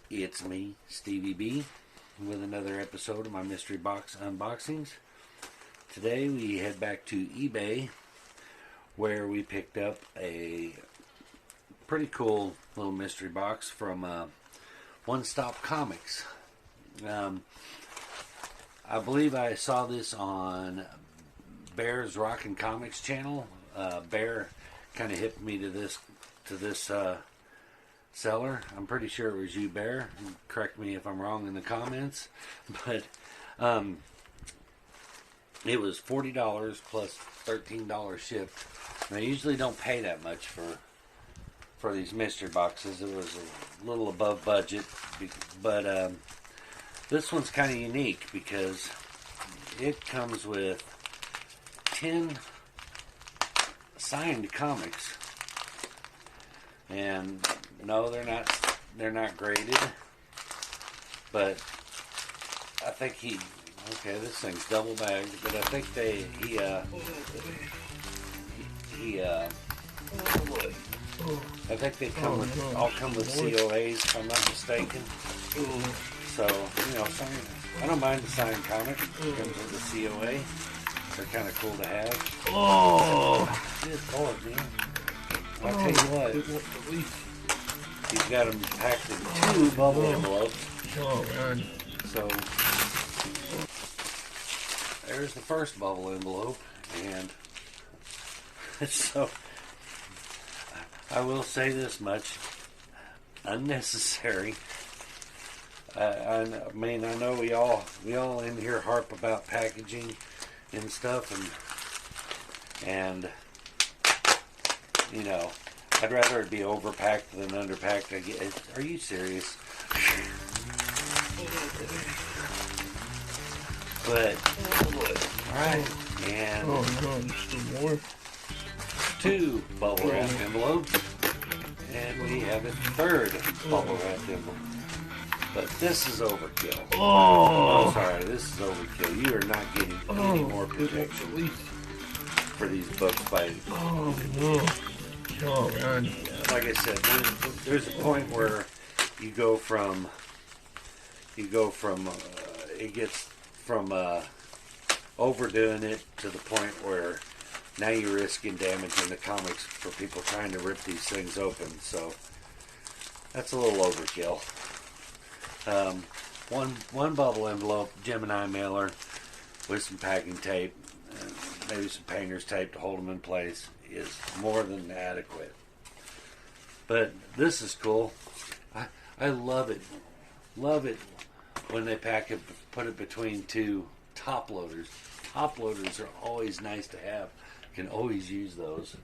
It's me, Stevie B, with another episode of my mystery box unboxings. Today we head back to eBay, where we picked up a pretty cool little mystery box from One Stop Comics. I believe I saw this on Bears Rockin Comics channel. Bear kind of hipped me to this seller. I'm pretty sure it was you, Bear. Correct me if I'm wrong in the comments. But it was $40 plus $13 shipped. And I usually don't pay that much for these mystery boxes. It was a little above budget, but this one's kind of unique because it comes with 10 signed comics. And no, they're not graded, but I think this thing's double bagged, but I think I think they all come with COAs, if I'm not mistaken. So, I don't mind the signed comic. It comes with a COA. They're kind of cool to have. Oh! Good Lord, man. I'll tell you what. He's got them packed in 2 bubble envelopes. Oh, man. So, there's the first bubble envelope. And so, I will say this much. Unnecessary. I mean, I know we all in here harp about packaging and stuff, and I'd rather it be overpacked than underpacked. Are you serious? But alright, and just more. 2 bubble wrap envelopes, and we have a 3rd bubble wrap envelope. But this is overkill. Oh! I'm sorry, this is overkill. You are not getting any more protection for these books by. Oh no! Oh man! Like I said, there's a point where you go from it gets from overdoing it to the point where now you're risking damaging the comics for people trying to rip these things open. So that's a little overkill. One bubble envelope, Gemini mailer with some packing tape, maybe some painter's tape to hold them in place is more than adequate. But this is cool. I love it. Love it when they pack it, put it between 2 top loaders. Top loaders are always nice to have. You can always use those.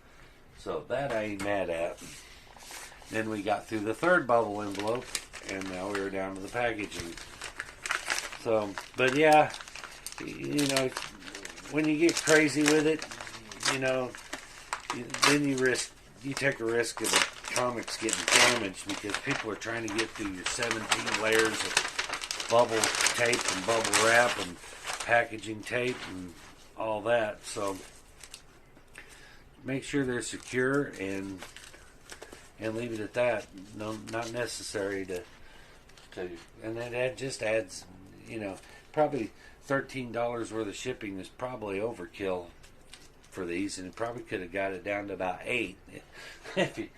So that I ain't mad at. Then we got through the 3rd bubble envelope, and now we were down to the packaging. So, but yeah, when you get crazy with it, then you take a risk of the comics getting damaged because people are trying to get through your 17 layers of bubble tape and bubble wrap and packaging tape and all that. So make sure they're secure and leave it at that. No, not necessary to and that just adds, probably $13 worth of shipping is probably overkill for these, and it probably could have got it down to about 8 if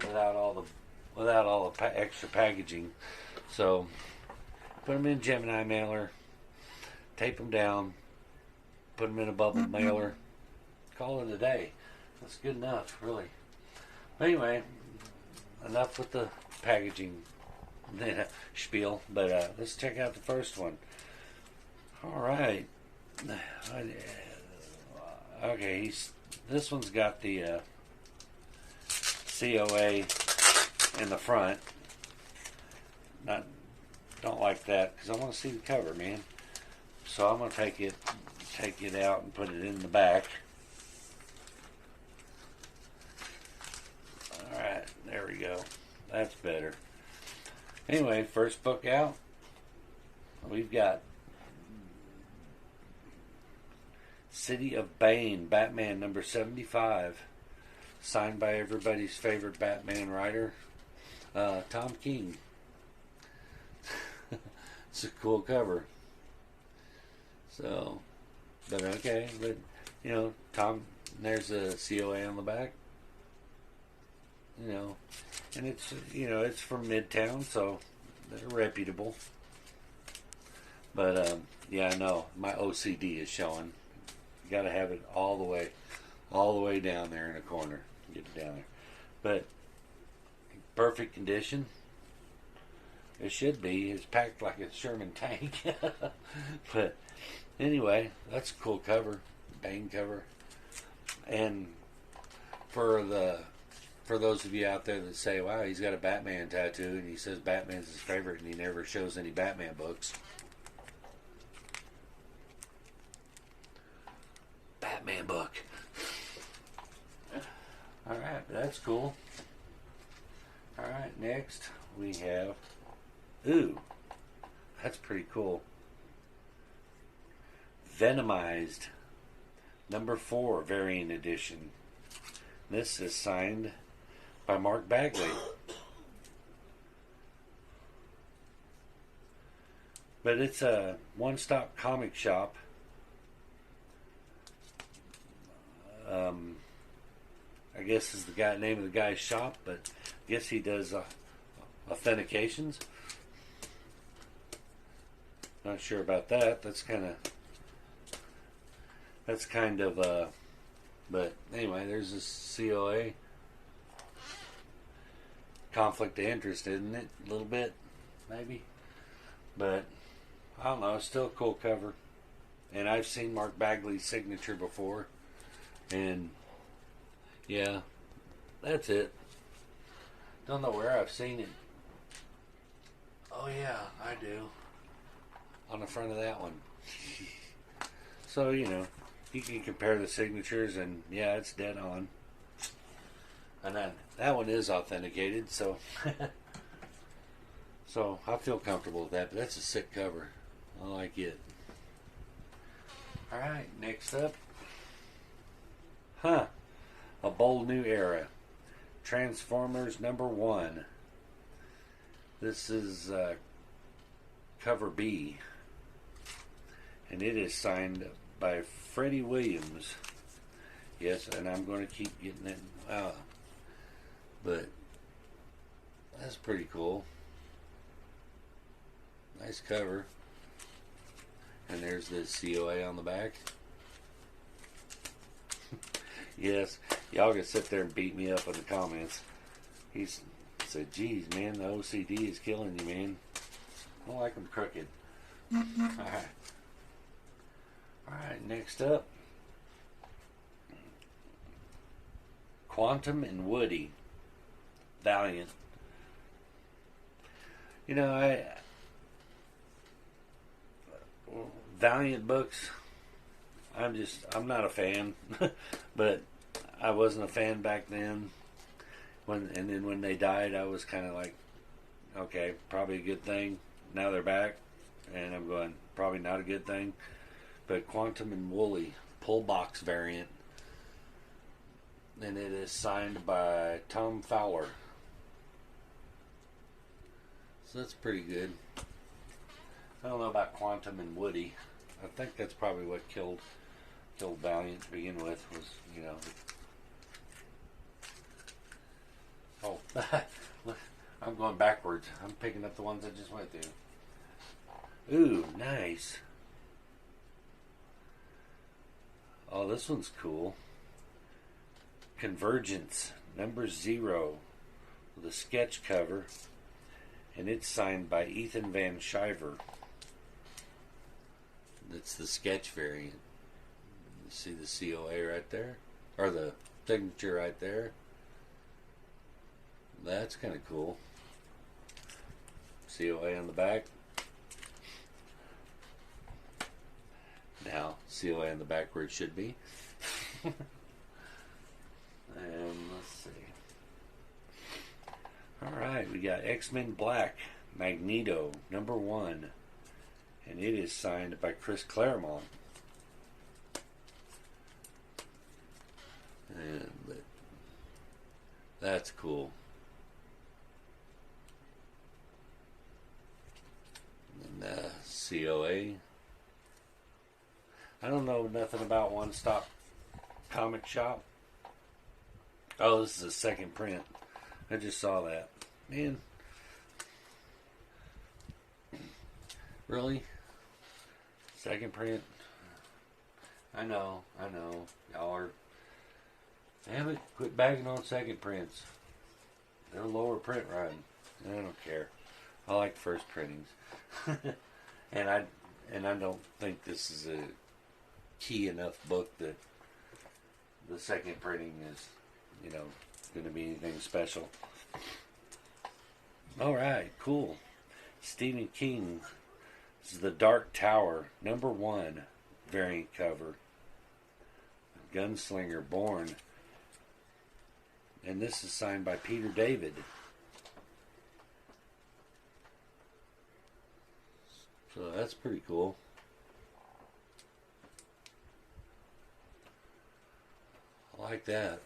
without all the extra packaging. So put them in Gemini mailer, tape them down, put them in a bubble mailer, call it a day. That's good enough, really. Anyway, enough with the packaging spiel, but let's check out the first one. Alright. Okay, this one's got the COA in the front. Don't like that because I want to see the cover, man. So I'm going to take it out and put it in the back. Alright, there we go. That's better. Anyway, first book out. We've got City of Bane, Batman number 75. Signed by everybody's favorite Batman writer, Tom King. It's a cool cover. So, but okay, but you know, Tom, there's a COA on the back. You know, and it's it's from Midtown, so they're reputable. But yeah, I know my OCD is showing. You got to have it all the way down there in the corner. Get it down there, but perfect condition. It should be. It's packed like a Sherman tank. But anyway, that's a cool cover, Bane cover. And for those of you out there that say, "Wow, he's got a Batman tattoo," and he says Batman's his favorite, and he never shows any Batman books. Batman book. All right, that's cool. All right, next we have. Ooh, that's pretty cool. Venomized, number 4 variant edition. This is signed by Mark Bagley. But it's a one-stop comic shop. I guess is the name of the guy's shop, but I guess he does authentications. Not sure about that. That's kind of but anyway, there's this COA. Conflict of interest, isn't it? A little bit, maybe. But I don't know. Still a cool cover. And I've seen Mark Bagley's signature before. And yeah, that's it. Don't know where I've seen it. Oh yeah, I do. On the front of that one. So, you can compare the signatures, and yeah, it's dead on. And that one is authenticated, so so I feel comfortable with that. But that's a sick cover. I like it. All right, next up, a bold new era, Transformers number 1. This is cover B, and it is signed by Freddie Williams. Yes, and I'm going to keep getting it out. But that's pretty cool. Nice cover. And there's the COA on the back. Yes, y'all can sit there and beat me up in the comments. He said, "Geez, man, the OCD is killing you, man. I don't like them crooked." Alright. Alright, next up, Quantum and Woody, Valiant. Valiant books, I'm not a fan. But I wasn't a fan back then. And then when they died, I was kind of like, okay, probably a good thing. Now they're back, and I'm going, probably not a good thing. But Quantum and Wooly, pull box variant. And it is signed by Tom Fowler. So that's pretty good. I don't know about Quantum and Woody. I think that's probably what killed Valiant to begin with, was, Oh, I'm going backwards. I'm picking up the ones I just went through. Ooh, nice. Oh, this one's cool. Convergence, number 0, with a sketch cover, and it's signed by Ethan Van Sciver. That's the sketch variant. You see the COA right there? Or the signature right there? That's kind of cool. COA on the back. Now, COA on the back where it should be. And let's see. Alright, we got X-Men Black, Magneto, number 1. And it is signed by Chris Claremont. And that's cool. And COA. I don't know nothing about One Stop Comic Shop. Oh, this is a second print. I just saw that. Man. Really? Second print? I know. Y'all are... Damn it, quit bagging on second prints. They're lower print run. I don't care. I like first printings. and I don't think this is a key enough book that the second printing is, going to be anything special. Alright, cool. Stephen King. This is The Dark Tower, #1 variant cover. Gunslinger Born. And this is signed by Peter David. So that's pretty cool. I like that.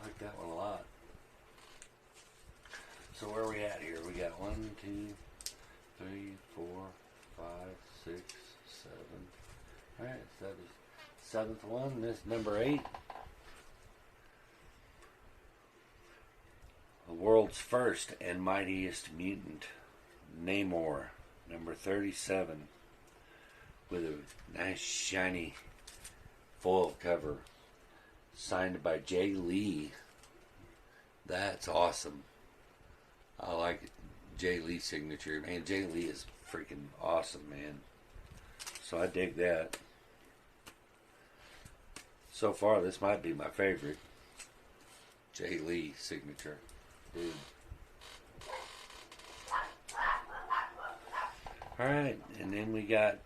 I like that one a lot. So where are we at here? We got 1, 2, 3, 4, 5, 6, 7. Alright, so that is 7th one. This number 8. The world's first and mightiest mutant, Namor, number 37, with a nice shiny foil cover, signed by Jay Lee. That's awesome. I like Jay Lee's signature. Man, Jay Lee is freaking awesome, man. So I dig that. So far, this might be my favorite. Jay Lee signature. Dude. Alright, and then we got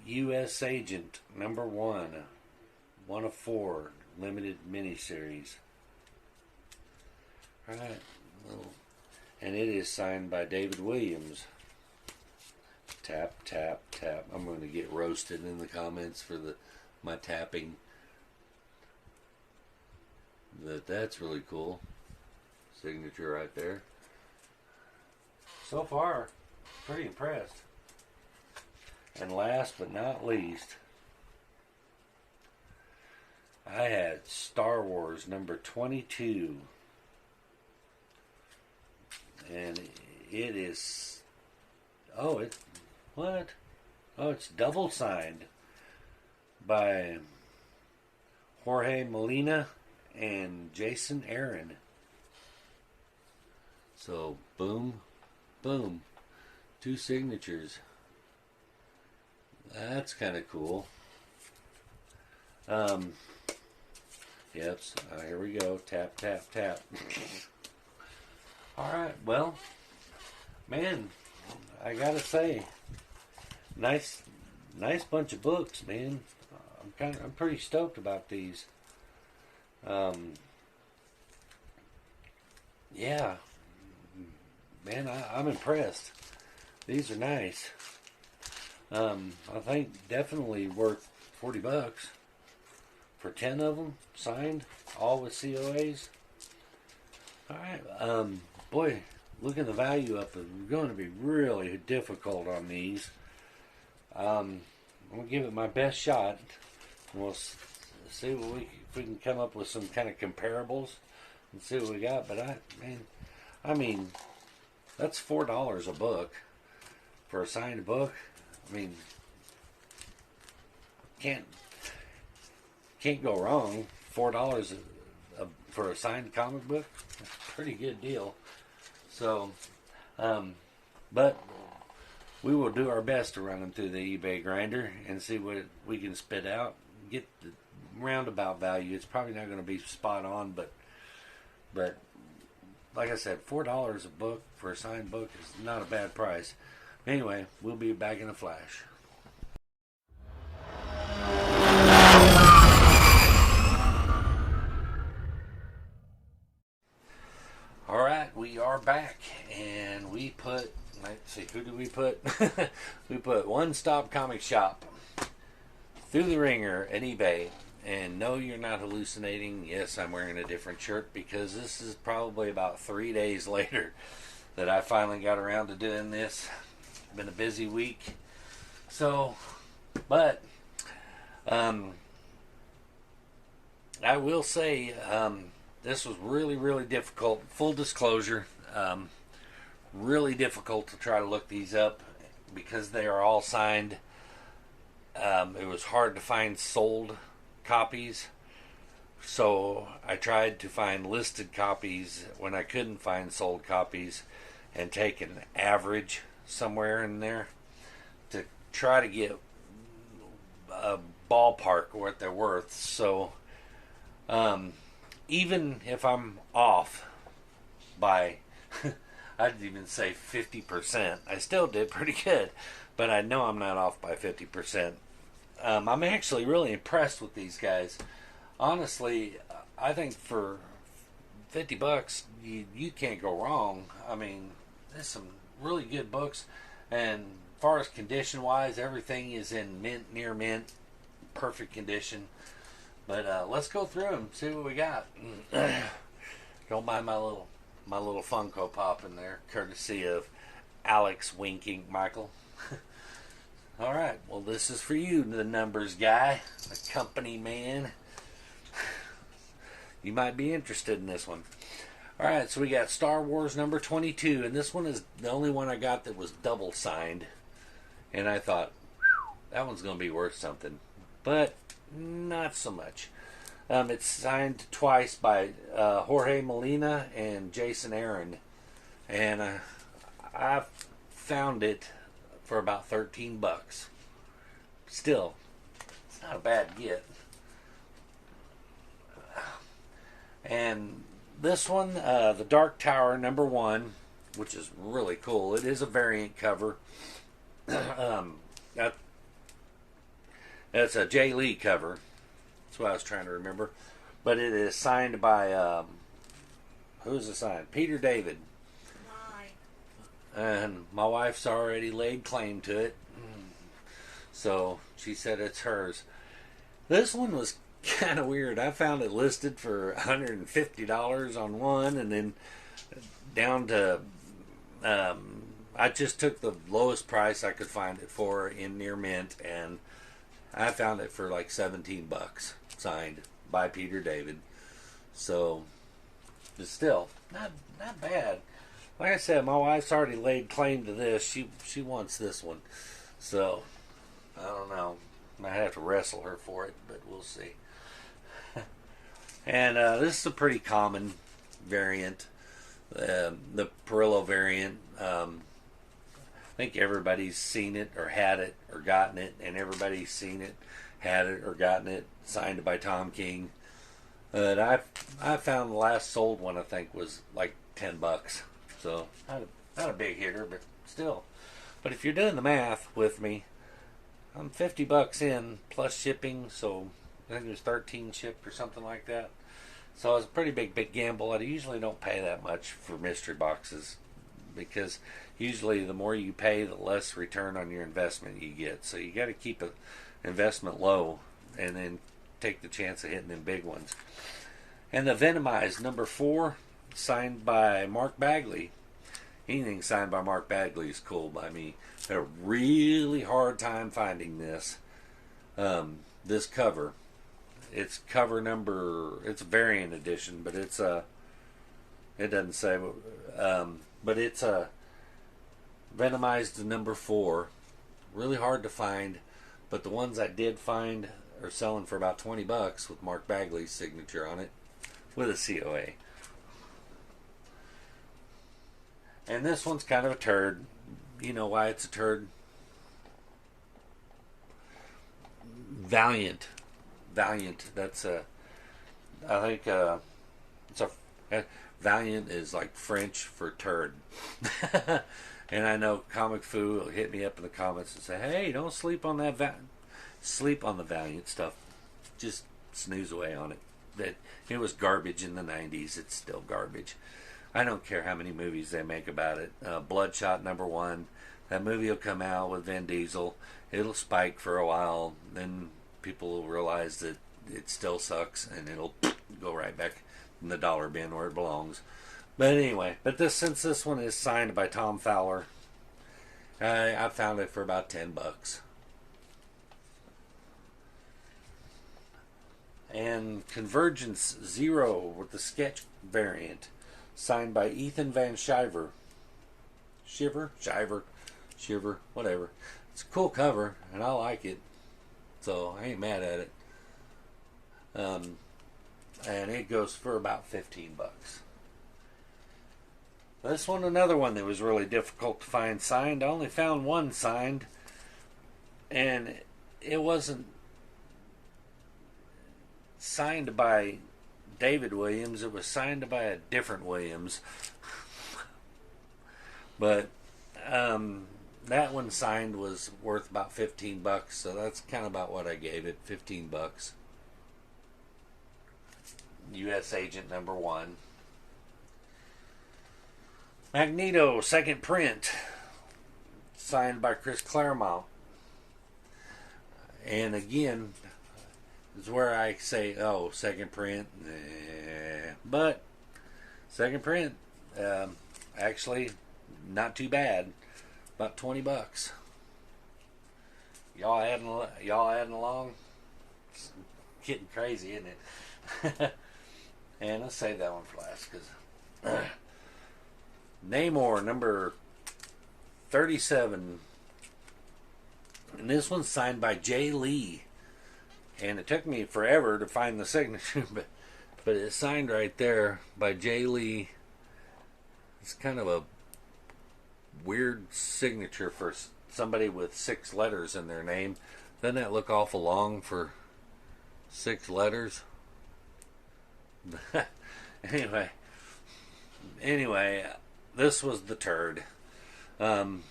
U.S. Agent #1, 1 of 4, limited miniseries. Alright, and it is signed by David Williams. Tap, tap, tap. I'm going to get roasted in the comments for my tapping. That's really cool. Signature right there. So far, pretty impressed. And last but not least, I had Star Wars #22. And it is... it's double signed by Jorge Molina and Jason Aaron. So, boom, boom. 2 signatures. That's kind of cool. Yep, here we go. Tap, tap, tap. Alright, well, man, I gotta say, nice bunch of books, man. I'm pretty stoked about these. Yeah. Man, I'm impressed. These are nice. I think definitely worth $40 for 10 of them signed, all with COAs. All right, boy, looking the value up is going to be really difficult on these. I'm gonna give it my best shot. We'll see if we can come up with some kind of comparables and see what we got. But I mean. That's $4 a book for a signed book. I mean, can't go wrong. $4 for a signed comic book. That's a pretty good deal. So, but we will do our best to run them through the eBay grinder and see what we can spit out. Get the roundabout value. It's probably not going to be spot on, but like I said, $4 a book for a signed book is not a bad price. Anyway, we'll be back in a flash. Alright, we are back, and we put, let's see, who did we put? We put One Stop Comic Shop through the ringer at eBay. And no, you're not hallucinating. Yes, I'm wearing a different shirt because this is probably about 3 days later that I finally got around to doing this. been a busy week. So, but I will say this was really, really difficult. Full disclosure, really difficult to try to look these up because they are all signed. It was hard to find sold copies, so I tried to find listed copies when I couldn't find sold copies and take an average somewhere in there to try to get a ballpark what they're worth. So even if I'm off by I'd even say 50%, I still did pretty good, but I know I'm not off by 50%. I'm actually really impressed with these guys. Honestly, I think for $50, you can't go wrong. I mean, there's some really good books, and as far as condition wise, everything is in mint, near mint, perfect condition. But let's go through them, see what we got. Don't mind my little Funko Pop in there, courtesy of Alex winking Michael. All right, well, this is for you, the numbers guy, the company man. You might be interested in this one. All right, so we got Star Wars number 22, and this one is the only one I got that was double signed. And I thought, that one's going to be worth something. But not so much. It's signed twice by Jorge Molina and Jason Aaron. And I found it for about $13. Still, it's not a bad get. And this one, the Dark Tower number 1, which is really cool. It is a variant cover. That's a Jay Lee cover. That's what I was trying to remember. But it is signed by, who's it signed? Peter David. And my wife's already laid claim to it. So she said it's hers. This one was kind of weird. I found it listed for $150 on one, and then down to I just took the lowest price I could find it for in near mint, and I found it for like $17 signed by Peter David. So, but still not bad. Like I said, my wife's already laid claim to this. She wants this one. So, I don't know. Might have to wrestle her for it, but we'll see. And this is a pretty common variant. The Perillo variant. I think everybody's seen it or had it or gotten it, and everybody's seen it, had it, or gotten it. Signed by Tom King. But I found the last sold one, I think, was like $10. So not a big hitter, but still. But if you're doing the math with me, I'm $50 in plus shipping, so I think it was 13 shipped or something like that. So it's a pretty big gamble. I usually don't pay that much for mystery boxes because usually the more you pay, the less return on your investment you get. So you got to keep an investment low and then take the chance of hitting them big ones. And the Venomized number 4, signed by Mark Bagley. Anything signed by Mark Bagley is cool by me. I had a really hard time finding this. This cover. It's cover number. It's a variant edition, but it's a. It doesn't say, but it's a Venomized number 4. Really hard to find, but the ones I did find are selling for about $20 with Mark Bagley's signature on it, with a COA. And this one's kind of a turd. You know why it's a turd? Valiant. That's a. I think it's a. Valiant is like French for turd. And I know Comic Foo will hit me up in the comments and say, "Hey, don't sleep on that. Sleep on the Valiant stuff. Just snooze away on it. That it was garbage in the '90s. It's still garbage. I don't care how many movies they make about it. Bloodshot number 1. That movie will come out with Vin Diesel. It'll spike for a while. Then people will realize that it still sucks, and it'll go right back in the dollar bin where it belongs. But anyway, since this one is signed by Tom Fowler, I found it for about $10. And Convergence Zero with the sketch variant, signed by Ethan Van Shiver. Shiver, whatever. It's a cool cover, and I like it, so I ain't mad at it. And it goes for about $15. This one, another one that was really difficult to find signed. I only found one signed, and it wasn't signed by David Williams. It was signed by a different Williams. But that one signed was worth about $15, so that's kind of about what I gave it, $15. U.S. Agent number 1. Magneto, second print, signed by Chris Claremont. And again, is where I say, oh, second print. But second print, actually, not too bad. About $20. Y'all adding along? It's getting crazy, isn't it? And let's save that one for last, because Namor number 37, and this one's signed by Jay Lee. And it took me forever to find the signature, but it's signed right there by Jay Lee. It's kind of a weird signature for somebody with 6 letters in their name. Doesn't that look awful long for 6 letters? Anyway, this was the turd. It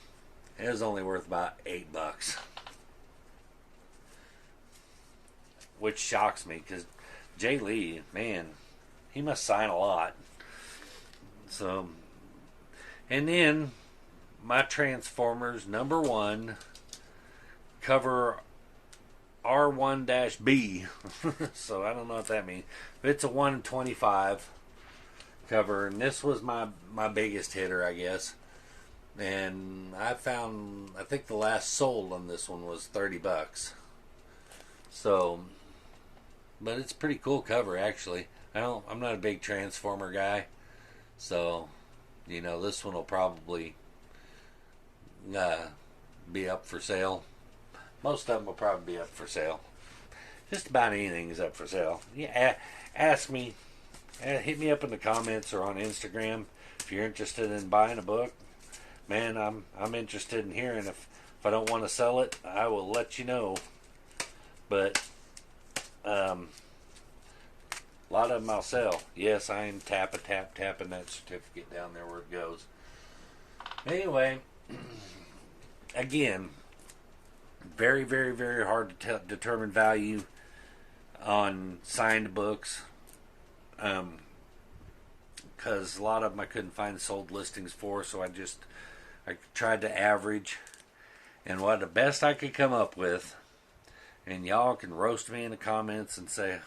was only worth about $8. Which shocks me, because Jay Lee, man, he must sign a lot. So, and then my Transformers number 1 cover R1-B. So I don't know what that means, but it's a 125 cover, and this was my biggest hitter, I guess. And I think the last sold on this one was $30. So, but it's a pretty cool cover, actually. I'm not a big Transformer guy, so this one will probably be up for sale. Most of them will probably be up for sale. Just about anything is up for sale. Yeah, ask me. Hit me up in the comments or on Instagram if you're interested in buying a book. Man, I'm interested in hearing. If I don't want to sell it, I will let you know. But a lot of them I'll sell. Yes, I am tapping that certificate down there where it goes. Anyway, again, very, very, very hard to determine value on signed books, because a lot of them I couldn't find sold listings for, so I tried to average, and what the best I could come up with, and y'all can roast me in the comments and say,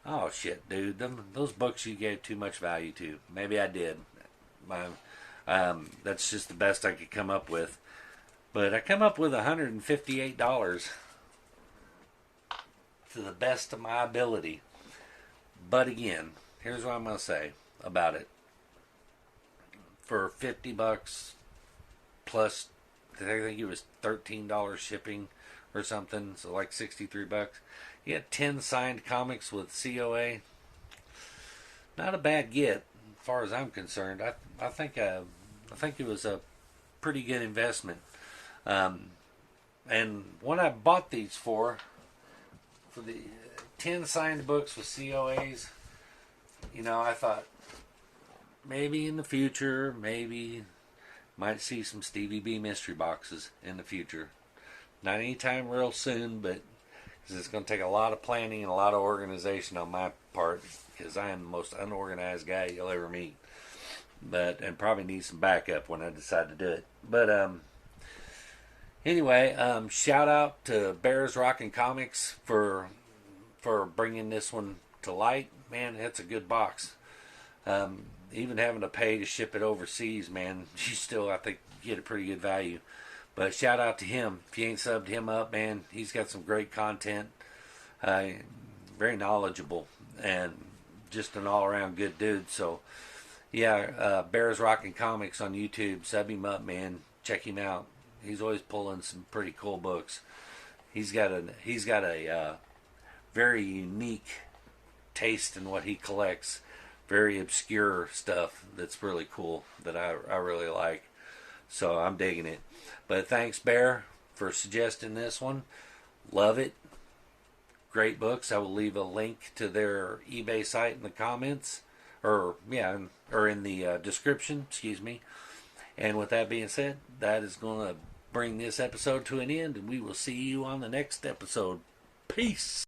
oh shit dude, those books you gave too much value to. Maybe I did. That's just the best I could come up with. But I come up with $158 to the best of my ability. But again, here's what I'm going to say about it. For $50 plus, I think it was $13 shipping or something, so like $63. You had 10 signed comics with COA. Not a bad get, as far as I'm concerned. I think it was a pretty good investment. And when I bought these for the 10 signed books with COAs, I thought maybe in the future, might see some Stevie B mystery boxes in the future. Not anytime real soon, but because it's going to take a lot of planning and a lot of organization on my part, because I am the most unorganized guy you'll ever meet. And probably need some backup when I decide to do it. But anyway, shout out to Bears Rockin Comics for bringing this one to light. Man, that's a good box. Even having to pay to ship it overseas, man, you still, I think, get a pretty good value. But shout out to him. If you ain't subbed him up, man, he's got some great content. Very knowledgeable and just an all-around good dude. So, yeah, Bears Rockin Comics on YouTube. Sub him up, man. Check him out. He's always pulling some pretty cool books. He's got a very unique taste in what he collects. Very obscure stuff that's really cool that I really like. So I'm digging it. But thanks, Bear, for suggesting this one. Love it. Great books. I will leave a link to their eBay site in the comments, or in the description. Excuse me. And with that being said, that is going to bring this episode to an end, and we will see you on the next episode. Peace.